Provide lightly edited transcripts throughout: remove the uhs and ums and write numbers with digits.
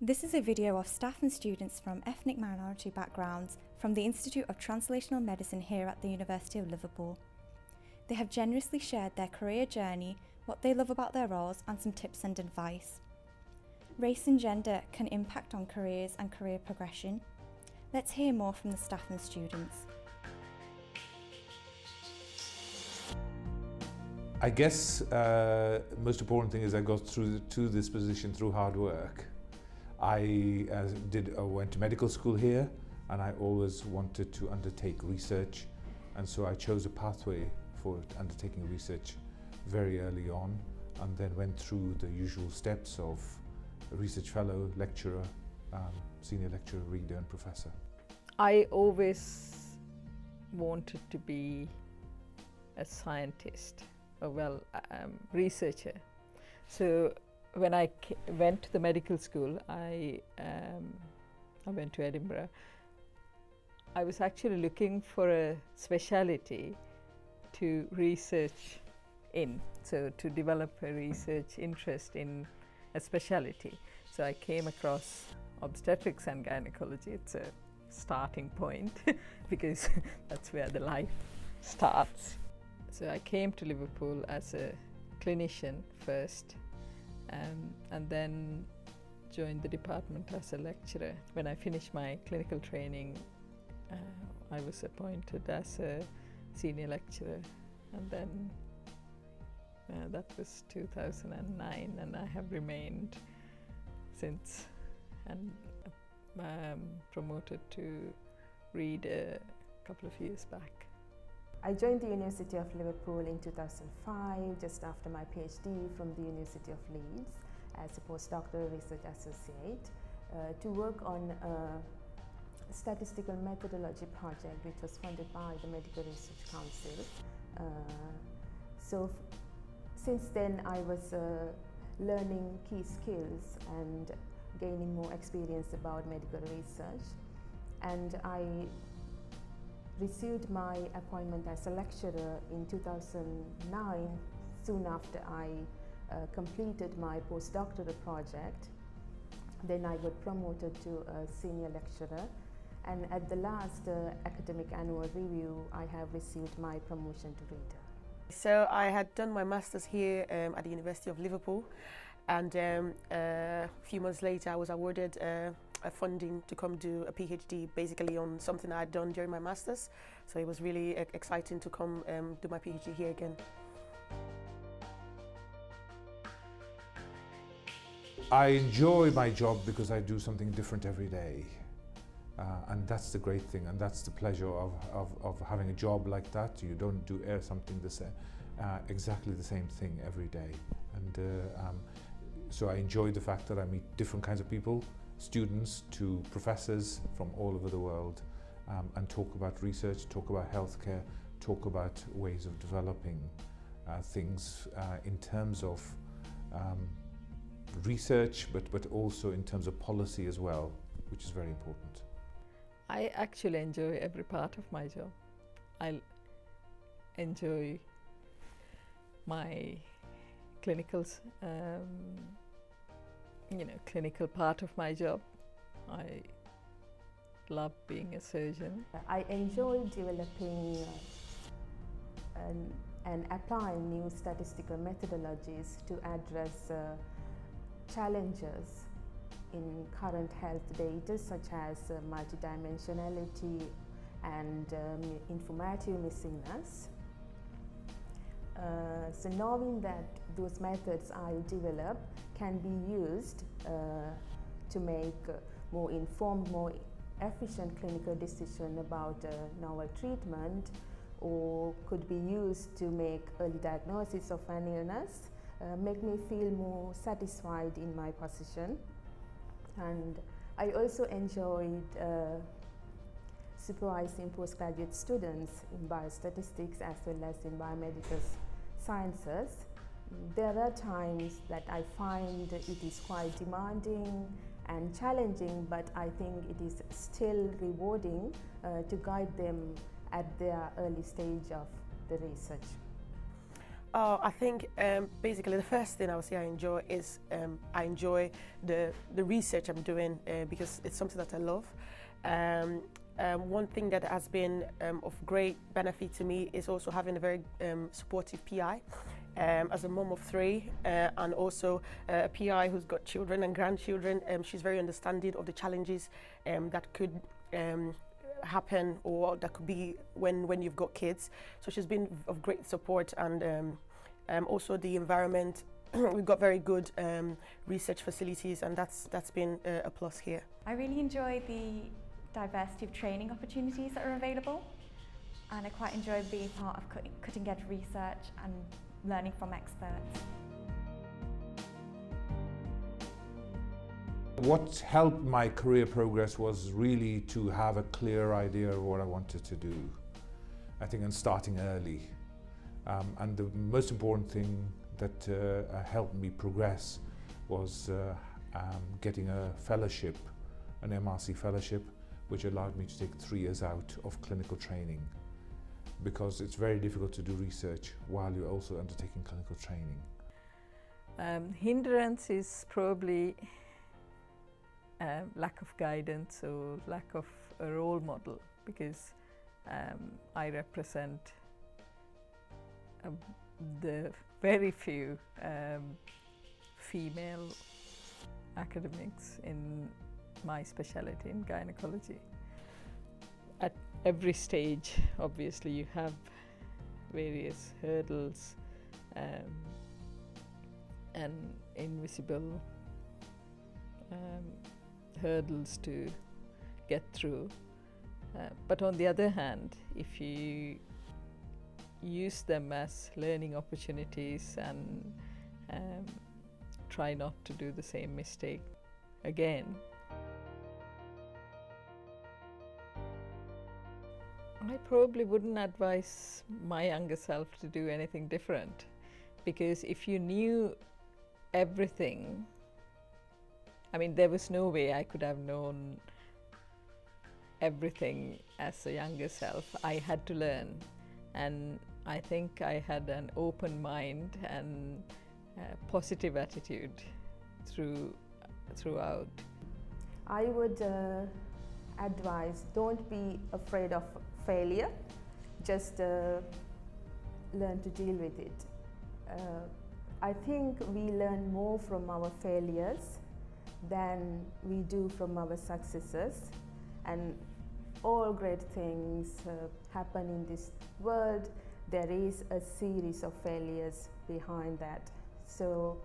This is a video of staff and students from ethnic minority backgrounds from the Institute of Translational Medicine here at the University of Liverpool. They have generously shared their career journey, what they love about their roles, and some tips and advice. Race and gender can impact on careers and career progression. Let's hear more from the staff and students. I guess most important thing is I got to this position through hard work. I went to medical school here, and I always wanted to undertake research, and so I chose a pathway for undertaking research very early on, and then went through the usual steps of a research fellow, lecturer, senior lecturer, reader and professor. I always wanted to be a scientist, researcher. So when I went to the medical school, I went to Edinburgh. I was actually looking for a speciality to research in, so to develop a research interest in a speciality. So I came across obstetrics and gynecology. It's a starting point because that's where the life starts. So I came to Liverpool as a clinician first, and then joined the department as a lecturer. When I finished my clinical training, I was appointed as a senior lecturer, and then that was 2009, and I have remained since, and promoted to read a couple of years back. I joined the University of Liverpool in 2005, just after my PhD from the University of Leeds as a postdoctoral research associate, to work on a statistical methodology project which was funded by the Medical Research Council. So since then I was learning key skills and gaining more experience about medical research, and I received my appointment as a lecturer in 2009, soon after I completed my postdoctoral project. Then I got promoted to a senior lecturer, and at the last academic annual review I have received my promotion to reader. So I had done my master's here at the University of Liverpool, and a few months later I was awarded a funding to come do a PhD basically on something I had done during my master's. So it was really exciting to come do my PhD here again. I enjoy my job because I do something different every day. And that's the great thing, and that's the pleasure of having a job like that. You don't do something exactly the same thing every day. And so I enjoy the fact that I meet different kinds of people, students to professors from all over the world, and talk about research, talk about healthcare, talk about ways of developing things in terms of research, but also in terms of policy as well, which is very important. I actually enjoy every part of my job. I enjoy my clinical part of my job. I love being a surgeon. I enjoy developing and applying new statistical methodologies to address challenges in current health data, such as multidimensionality and informative missingness. So knowing that those methods I develop can be used to make more informed, more efficient clinical decision about a novel treatment, or could be used to make early diagnosis of an illness, make me feel more satisfied in my position. And I also enjoyed supervising postgraduate students in biostatistics as well as in biomedical sciences. There are times that I find it is quite demanding and challenging, but I think it is still rewarding to guide them at their early stage of the research. Oh, I think basically the first thing I would say I enjoy is I enjoy the research I'm doing because it's something that I love. One thing that has been of great benefit to me is also having a very supportive PI. As a mom of 3 and also a PI who's got children and grandchildren, she's very understanding of the challenges that could happen or that could be when you've got kids. So she's been of great support, and also the environment. We've got very good research facilities, and that's been a plus here. I really enjoy the diversity of training opportunities that are available, and I quite enjoy being part of cutting edge research and learning from experts. What helped my career progress was really to have a clear idea of what I wanted to do. I think, and starting early. And the most important thing that helped me progress was getting a fellowship, an MRC fellowship, which allowed me to take 3 years out of clinical training, because it's very difficult to do research while you're also undertaking clinical training. Hindrance is probably lack of guidance or lack of a role model, because I represent the very few female academics in my specialty in gynecology. At every stage, obviously, you have various hurdles and invisible hurdles to get through. But on the other hand, if you use them as learning opportunities and try not to do the same mistake again, I probably wouldn't advise my younger self to do anything different, because if you knew everything, I mean, there was no way I could have known everything as a younger self. I had to learn, and I think I had an open mind and a positive attitude throughout. I would advise, don't be afraid of failure, just learn to deal with it. I think we learn more from our failures than we do from our successes, and all great things happen in this world. There is a series of failures behind that, so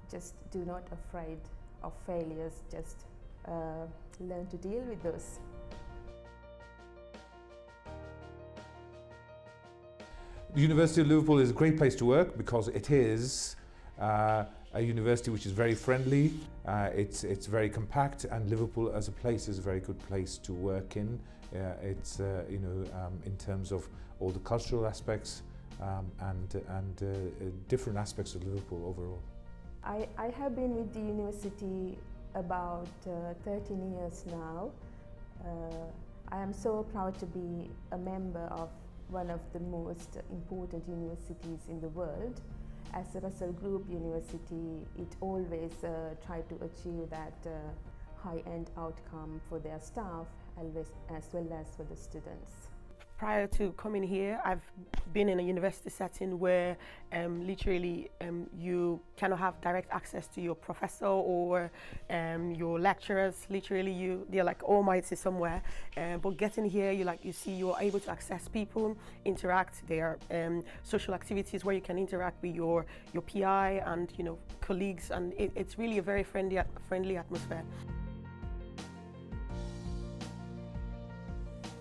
just do not afraid of failures, just learn to deal with those. The University of Liverpool is a great place to work because it is a university which is very friendly, it's very compact, and Liverpool as a place is a very good place to work in. It's in terms of all the cultural aspects and different aspects of Liverpool overall. I have been with the university about 13 years now. I am so proud to be a member of one of the most important universities in the world. As a Russell Group university, it always try to achieve that high-end outcome for their staff as well as for the students. Prior to coming here, I've been in a university setting where literally you cannot have direct access to your professor or your lecturers. Literally, they're like almighty somewhere. But getting here, you're able to access people, interact. There are social activities where you can interact with your PI and colleagues, and it's really a very friendly atmosphere.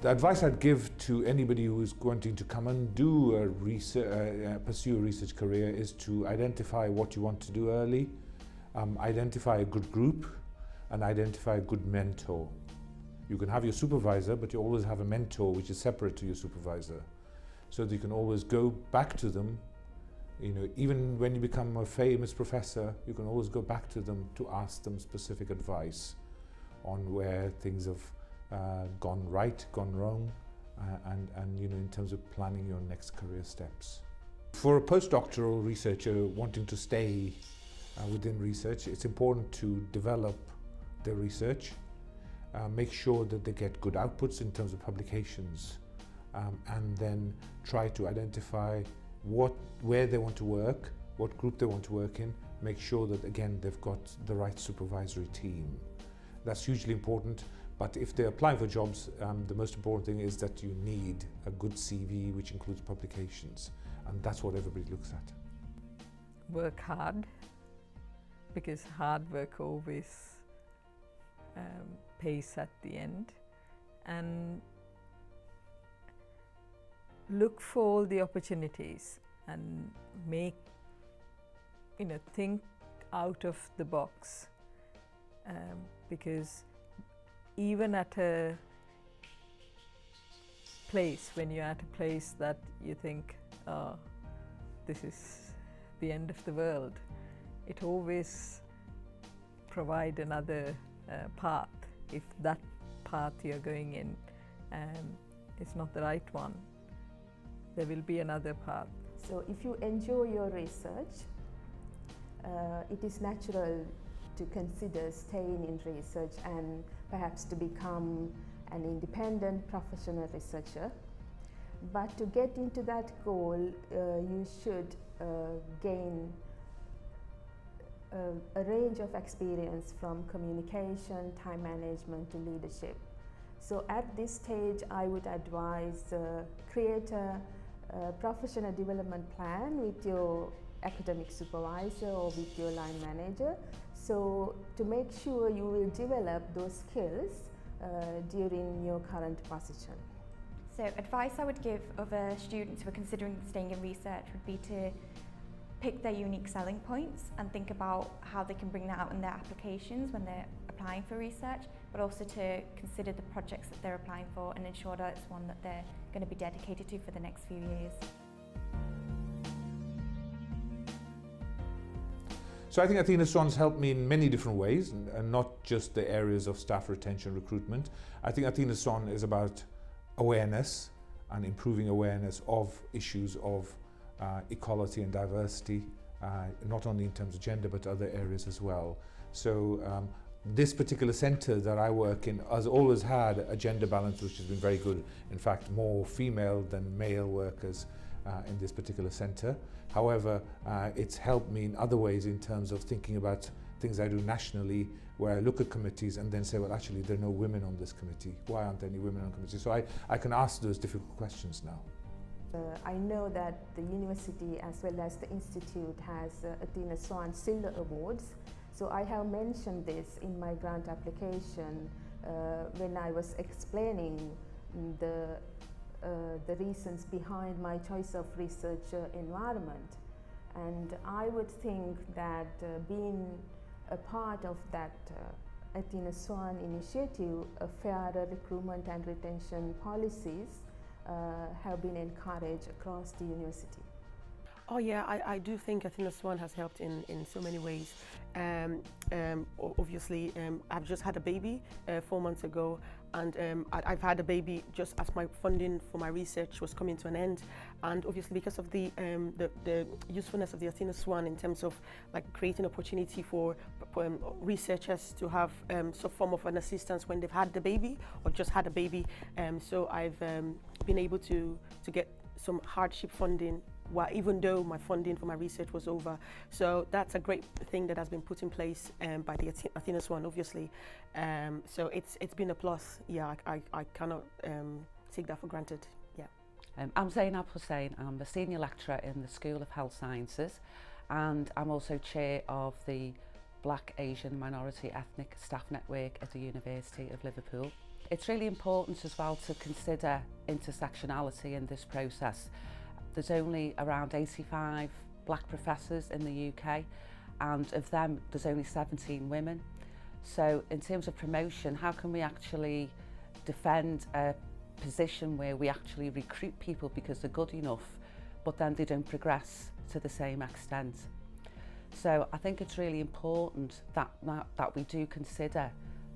The advice I'd give to anybody who's wanting to come and do pursue a research career is to identify what you want to do early, identify a good group, and identify a good mentor. You can have your supervisor, but you always have a mentor which is separate to your supervisor, so that you can always go back to them. Even when you become a famous professor, you can always go back to them to ask them specific advice on where things have gone right, gone wrong, and in terms of planning your next career steps. For a postdoctoral researcher wanting to stay within research, it's important to develop their research, make sure that they get good outputs in terms of publications, and then try to identify where they want to work, what group they want to work in, make sure that again they've got the right supervisory team. That's hugely important, but if they're applying for jobs, the most important thing is that you need a good CV which includes publications, and that's what everybody looks at. Work hard, because hard work always pays at the end, and look for all the opportunities and think out of the box, because even at a place, when you're at a place that you think, oh, this is the end of the world, it always provides another path. If that path you're going in is not the right one, there will be another path. So if you enjoy your research, it is natural to consider staying in research and perhaps to become an independent professional researcher. But to get into that goal, you should gain a range of experience from communication, time management to leadership. So at this stage, I would advise create a professional development plan with your academic supervisor or with your line manager, so to make sure you will develop those skills during your current position. So advice I would give other students who are considering staying in research would be to pick their unique selling points and think about how they can bring that out in their applications when they're applying for research, but also to consider the projects that they're applying for and ensure that it's one that they're going to be dedicated to for the next few years. So I think Athena SWAN's helped me in many different ways, and not just the areas of staff retention, recruitment. I think Athena SWAN is about awareness and improving awareness of issues of equality and diversity, not only in terms of gender but other areas as well. So this particular centre that I work in has always had a gender balance which has been very good. In fact, more female than male workers in this particular centre. However, it's helped me in other ways in terms of thinking about things I do nationally, where I look at committees and then say, well, actually, there are no women on this committee. Why aren't there any women on committees? So I can ask those difficult questions now. I know that the university as well as the institute has Athena SWAN Silver Awards. So I have mentioned this in my grant application when I was explaining the reasons behind my choice of research environment. And I would think that being a part of that Athena SWAN initiative, fairer recruitment and retention policies have been encouraged across the university. Oh yeah, I do think Athena SWAN has helped in so many ways. Obviously, I've just had a baby 4 months ago, and I've had a baby just as my funding for my research was coming to an end. And obviously, because of the usefulness of the Athena SWAN in terms of like creating opportunity for researchers to have some form of an assistance when they've had the baby or just had a baby. So I've been able to get some hardship funding, even though my funding for my research was over. So that's a great thing that has been put in place by the Athena SWAN, obviously. So it's been a plus. Yeah, I cannot take that for granted. Yeah. I'm Zainab Hussain. I'm a senior lecturer in the School of Health Sciences, and I'm also chair of the Black, Asian, Minority Ethnic Staff Network at the University of Liverpool. It's really important as well to consider intersectionality in this process. There's only around 85 black professors in the UK, and of them there's only 17 women. So in terms of promotion, how can we actually defend a position where we actually recruit people because they're good enough, but then they don't progress to the same extent? So I think it's really important that we do consider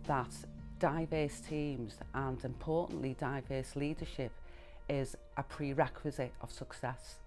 that diverse teams and importantly diverse leadership is a prerequisite of success.